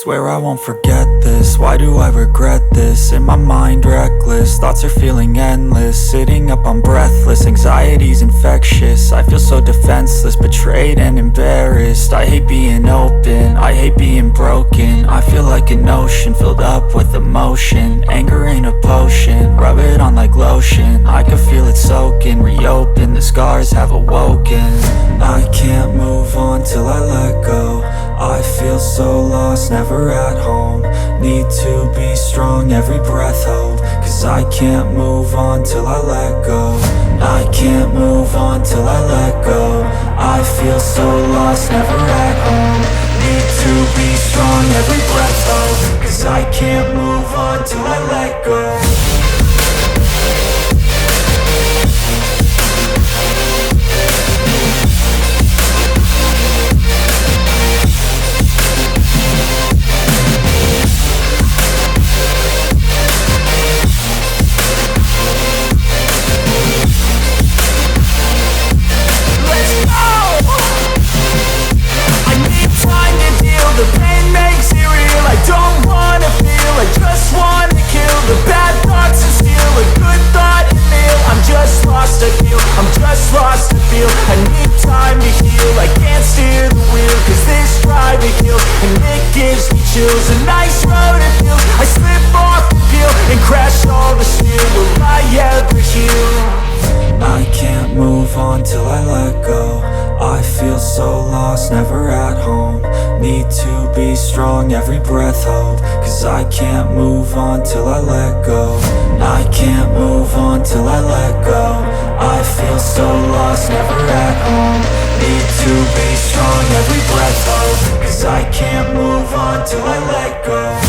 Swear I won't forget this, why do I regret this? In my mind reckless, thoughts are feeling endless. Sitting up, I'm breathless, anxiety's infectious. I feel so defenseless, betrayed and embarrassed. I hate being open, I hate being broken. I feel like an ocean, filled up with emotion. Anger ain't a potion, rub it on like lotion. I can feel it soaking, reopen, the scars have awoken. I can't move on till I let go. I feel so lost, never at home. Need to be strong, every breath hold. Cause I can't move on till I let go. I can't move on till I let go. I feel so lost, never at home. Need to be strong, every breath hold. Cause I can't move on till I let go. The pain makes it real, I don't wanna feel, I just wanna kill the bad thoughts and steal a good thought and meal. I'm just lost, I feel, I'm just lost, I feel. I need time to heal, I can't steer the wheel. Cause this drive it kills, and it gives me chills. A nice road it feels, I slip off the peel and crash all the steel. Will I ever heal? I can't move on till I let go. I feel so lost, never at home. Need to be strong, every breath hold. Cause I can't move on till I let go. I can't move on till I let go. I feel so lost, never at home. Need to be strong, every breath hold. Cause I can't move on till I let go.